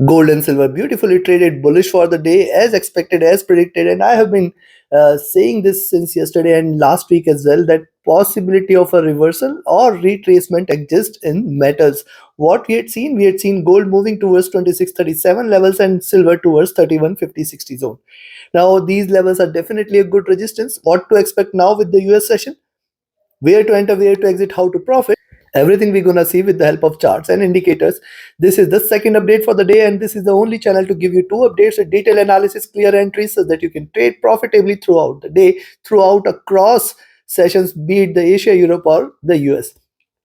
Gold and silver beautifully traded bullish for the day as expected, as predicted. And I have been saying this since yesterday and last week as well, that possibility of a reversal or retracement exists in metals. What we had seen gold moving towards 2637 levels and silver towards 3150-60 zone. Now these levels are definitely a good resistance. What to expect now with the US session? Where to enter, where to exit, how to profit, everything we're gonna see with the help of charts and indicators. This is the second update for the day, and this is the only channel to give you two updates with detailed analysis, clear entries, so that you can trade profitably throughout the day, throughout across sessions, be it the Asia, Europe, or the US.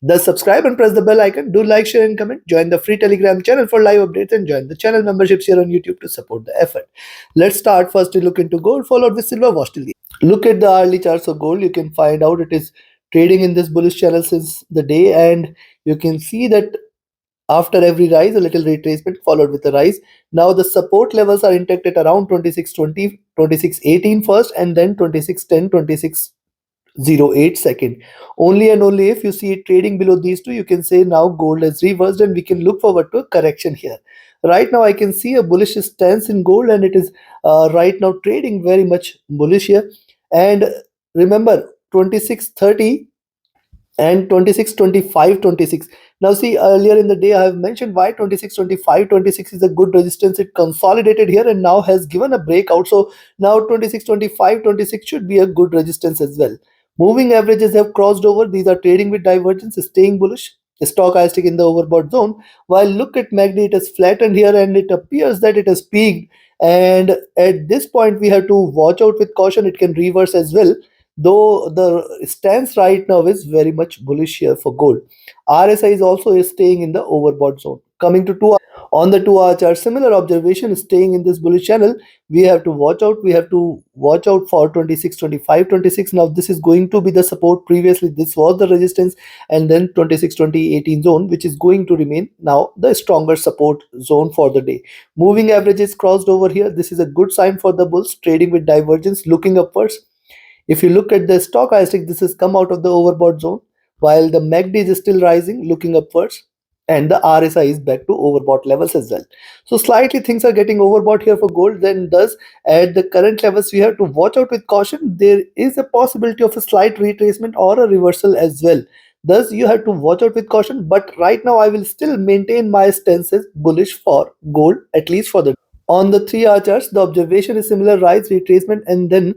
Thus, subscribe and press the bell icon. Do like, share, and comment. Join the free Telegram channel for live updates and join the channel memberships here on YouTube to support the effort. Let's start first to look into gold, followed with silver. Watch till the look at the hourly charts of gold. You can find out it is trading in this bullish channel since the day, and you can see that after every rise a little retracement followed with a rise. Now the support levels are intact at around 2620, 2618 first, and then 2610, 2608 second. Only and only if you see it trading below these two, you can say now gold has reversed and we can look forward to a correction here. Right now I can see a bullish stance in gold, and it is right now trading very much bullish here. And remember, 2630 and 26 25 26. Now see, earlier in the day I have mentioned why 26 25 26 is a good resistance. It consolidated here and now has given a breakout. So now 26 25 26 should be a good resistance as well. Moving averages have crossed over. These are trading with divergence, staying bullish. Stochastic in the overbought zone. While look at MACD, it has flattened here and it appears that it has peaked, and at this point we have to watch out with caution. It can reverse as well, though the stance right now is very much bullish here for gold. RSI is also staying in the overbought zone. Coming to 2 on the 2 hour chart, similar observation is staying in this bullish channel. We have to watch out. We have to watch out for 26 25 26. Now this is going to be the support. Previously this was the resistance, and then 26 20 18 zone, which is going to remain now the stronger support zone for the day. Moving averages crossed over here. This is a good sign for the bulls, trading with divergence, looking upwards. If you look at the stochastic, this has come out of the overbought zone, while the MACD is still rising, looking upwards, and the RSI is back to overbought levels as well. So slightly things are getting overbought here for gold. Then thus at the current levels, we have to watch out with caution. There is a possibility of a slight retracement or a reversal as well. Thus you have to watch out with caution. But right now I will still maintain my stances bullish for gold, at least for the on the 3 hour charts. The observation is similar: rise, retracement, and then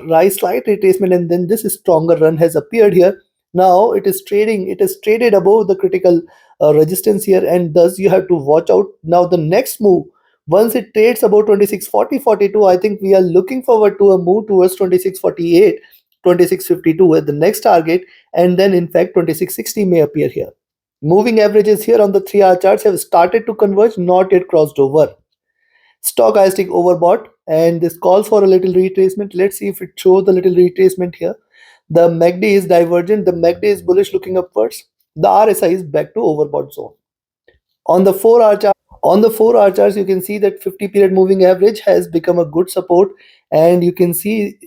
rise, slight retracement, and then this stronger run has appeared here. Now it is trading. It is traded above the critical resistance here, and thus you have to watch out. Now the next move, once it trades about 2640 42, I think we are looking forward to a move towards 2648, 2652 at the next target, and then in fact 2660 may appear here. Moving averages here on the 3 hour charts have started to converge, not yet crossed over. Stochastic overbought, and this calls for a little retracement. Let's see if it shows the little retracement here. The MACD is divergent. The MACD is bullish, looking upwards. The RSI is back to overbought zone. On the 4 hour chart, you can see that 50 period moving average has become a good support, and you can see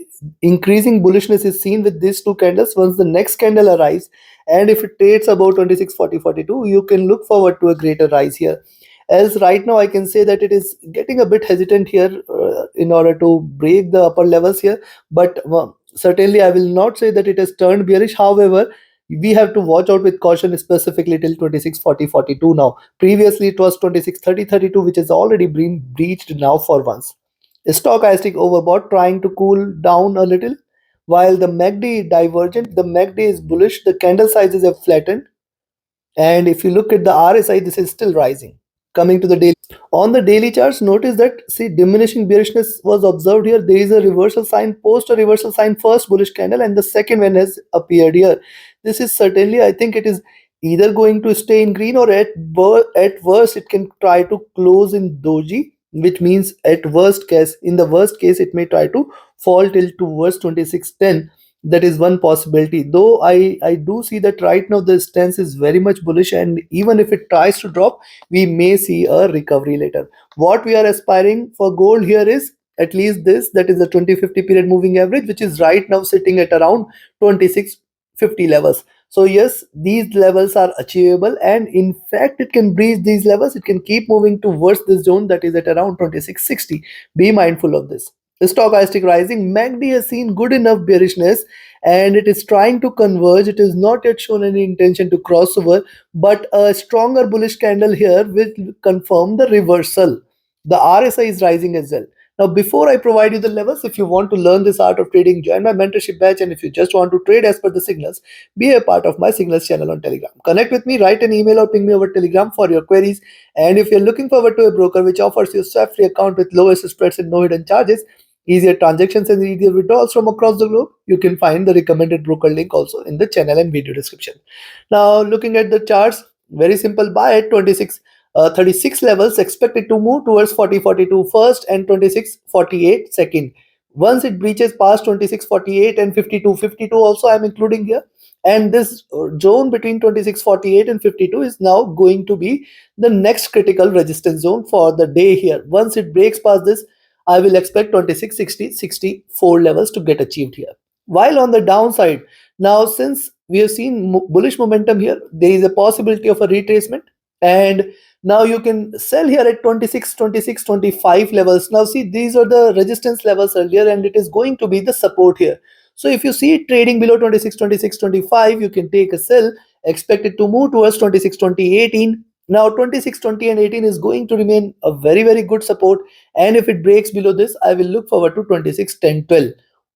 increasing bullishness is seen with these two candles. Once the next candle arrives, and if it trades about 2640 42, you can look forward to a greater rise here. As right now I can say that it is getting a bit hesitant here in order to break the upper levels here. But certainly I will not say that it has turned bearish. However, we have to watch out with caution, specifically till 2640 42. Now previously it was 2630 32, which has already been breached now for once. Stochastic overbought, trying to cool down a little, while the MACD divergent. The MACD is bullish. The candle sizes have flattened, and if you look at the RSI, this is still rising. Coming to the daily, on the daily charts, notice that see diminishing bearishness was observed here. There is a reversal sign, post a reversal sign, first bullish candle, and the second one has appeared here. This is certainly, I think it is either going to stay in green, or at worst it can try to close in doji, which means at worst case, in the worst case, it may try to fall till towards 2610. That is one possibility, though I do see that right now the stance is very much bullish, and even if it tries to drop, we may see a recovery later. What we are aspiring for gold here is at least this, that is the 2050 period moving average, which is right now sitting at around 2650 levels. So yes, these levels are achievable, and in fact it can breach these levels. It can keep moving towards this zone that is at around 2660. Be mindful of this. Stochastic rising, MACD has seen good enough bearishness and it is trying to converge. It is not yet shown any intention to cross over, but a stronger bullish candle here will confirm the reversal. The RSI is rising as well. Now, before I provide you the levels, if you want to learn this art of trading, join my mentorship batch. And if you just want to trade as per the signals, be a part of my signals channel on Telegram. Connect with me, write an email or ping me over Telegram for your queries. And if you're looking forward to a broker which offers you a swap free account with lowest spreads and no hidden charges, easier transactions and easier withdrawals from across the globe, you can find the recommended broker link also in the channel and video description. Now, looking at the charts, very simple, buy at 36 levels, expected to move towards 40.42 first and 26.48 second. Once it breaches past 26.48 and 52.52 also I'm including here, and this zone between 26.48 and 52 is now going to be the next critical resistance zone for the day here. Once it breaks past this, I will expect 26.60 64 levels to get achieved here. While on the downside, now since we have seen bullish momentum here, there is a possibility of a retracement, and now you can sell here at 26, 26, 25 levels. Now see, these are the resistance levels earlier and it is going to be the support here. So if you see it trading below 26, 26, 25, you can take a sell. Expect it to move towards 26, 20, 18. Now 26, 20 and 18 is going to remain a very, very good support. And if it breaks below this, I will look forward to 26, 10, 12.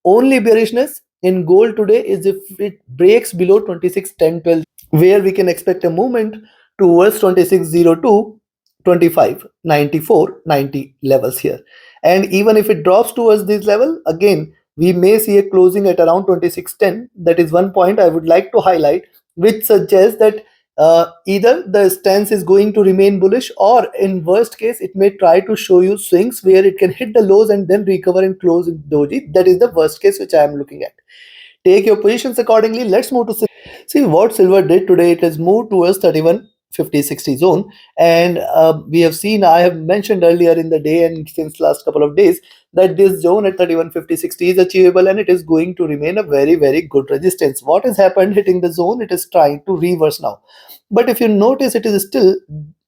Only bearishness in gold today is if it breaks below 26, 10, 12, where we can expect a movement towards 2602, 25, 94, 90 levels here. And even if it drops towards this level, again, we may see a closing at around 2610. That is one point I would like to highlight, which suggests that either the stance is going to remain bullish, or in worst case, it may try to show you swings where it can hit the lows and then recover and close in doji. That is the worst case which I am looking at. Take your positions accordingly. Let's move to silver. See what silver did today. It has moved towards 31.50-60 zone, and we have seen, I have mentioned earlier in the day and since last couple of days, that this zone at 31.50-60 is achievable and it is going to remain a very, very good resistance. What has happened hitting the zone? It is trying to reverse now, but if you notice, it is still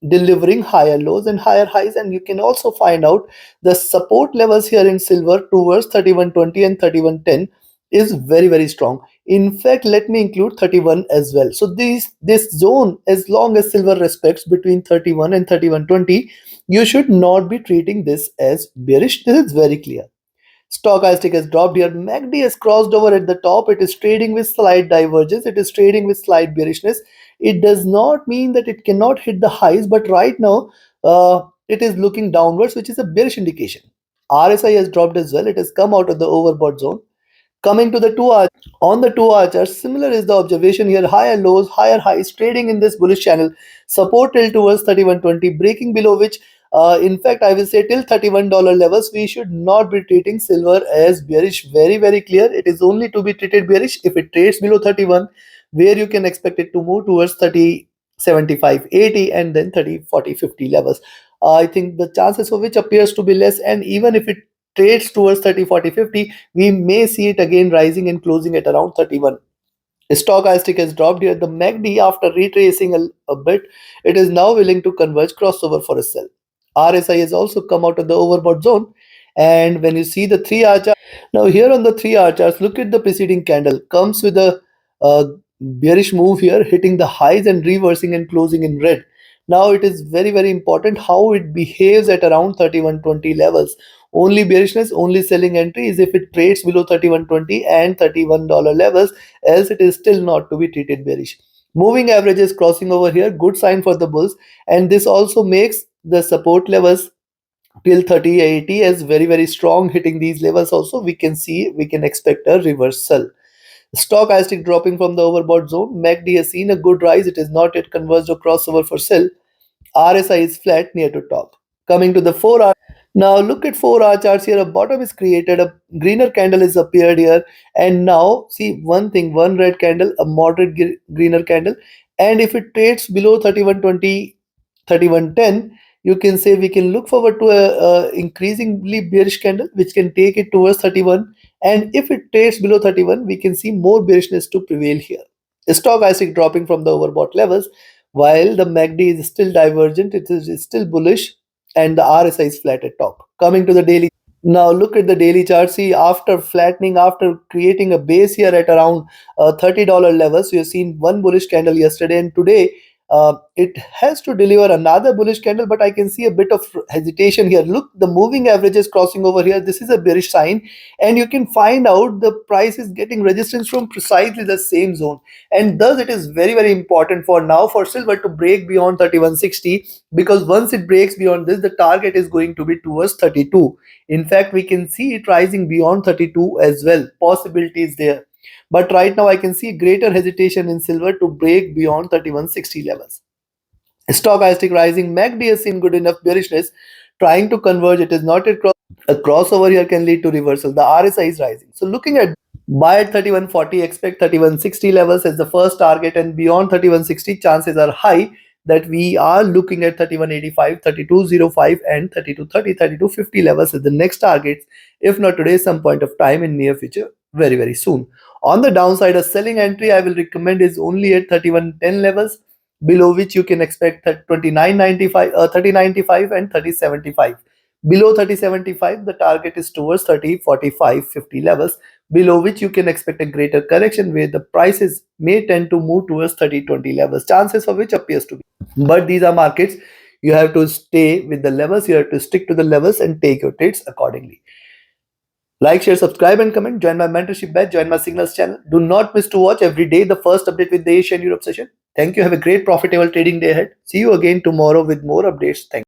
delivering higher lows and higher highs, and you can also find out the support levels here in silver towards 31.20 and 31.10 is very, very strong. In fact, let me include 31 as well. So this zone, as long as silver respects between 31 and 31.20, you should not be treating this as bearish. This is very clear. Stochastic has dropped here. MACD has crossed over at the top. It is trading with slight divergence. It is trading with slight bearishness. It does not mean that it cannot hit the highs, but right now it is looking downwards, which is a bearish indication. RSI has dropped as well. It has come out of the overbought zone. Coming to the 2 hour, on the 2 hour chart, similar is the observation here. Higher lows, higher highs, trading in this bullish channel. Support till towards 31.20, breaking below which, in fact, I will say till $31 levels, we should not be treating silver as bearish. Very, very clear. It is only to be treated bearish if it trades below 31, where you can expect it to move towards 30, 75, 80, and then 30, 40, 50 levels. I think the chances of which appears to be less, and even if it trades towards 30, 40, 50, we may see it again rising and closing at around 31. Stochastic has dropped here. The MACD, after retracing a bit, it is now willing to converge crossover for a sell. RSI has also come out of the overbought zone. And when you see the 3 hour chart, now here on the 3 hour charts, look at the preceding candle. Comes with a bearish move here, hitting the highs and reversing and closing in red. Now it is very, very important how it behaves at around 31.20 levels. Only bearishness, only selling entry is if it trades below 31.20 and $31 levels, else it is still not to be treated bearish. Moving averages crossing over here, good sign for the bulls, and this also makes the support levels till 3080 as very, very strong. Hitting these levels also, we can see, we can expect a reversal. Stochastic dropping from the overbought zone. MACD has seen a good rise. It is not yet converged or crossover for sell. RSI is flat near to top. Coming to the 4 hour. Now look at 4 hour charts here. A bottom is created. A greener candle is appeared here. And now see one thing, one red candle, a moderate greener candle. And if it trades below 31.20, 31.10, you can say we can look forward to a increasingly bearish candle which can take it towards 31. And if it trades below 31, we can see more bearishness to prevail here. Stochastic dropping from the overbought levels, while the MACD is still divergent, it is still bullish, and the RSI is flat at top. Coming to the daily. Now look at the daily chart. See, after flattening, after creating a base here at around $30 levels, we have seen one bullish candle yesterday, and today it has to deliver another bullish candle. But I can see a bit of hesitation here. Look, the moving average is crossing over here. This is a bearish sign, and you can find out the price is getting resistance from precisely the same zone. And thus, it is very very important for now for silver to break beyond 3160, because once it breaks beyond this, the target is going to be towards 32. In fact, we can see it rising beyond 32 as well. Possibility is there. But right now, I can see greater hesitation in silver to break beyond 3160 levels. Stochastic rising, MACD has seen good enough bearishness, trying to converge. It is not a crossover here can lead to reversal. The RSI is rising. So looking at buy at 3140, expect 3160 levels as the first target, and beyond 3160 chances are high that we are looking at 3185, 3205 and 3230, 3250 levels as the next targets, if not today, some point of time in near future, very very soon. On the downside, a selling entry I will recommend is only at 3110 levels, below which you can expect 2995, 3095 and 3075. Below 3075, the target is towards 3045, 50 levels, below which you can expect a greater correction where the prices may tend to move towards 3020 levels, chances of which appears to be. But these are markets. You have to stay with the levels, you have to stick to the levels and take your trades accordingly. Like, share, subscribe, and comment. Join my mentorship batch. Join my signals channel. Do not miss to watch every day the first update with the Asian Europe session. Thank you. Have a great profitable trading day ahead. See you again tomorrow with more updates. Thank you.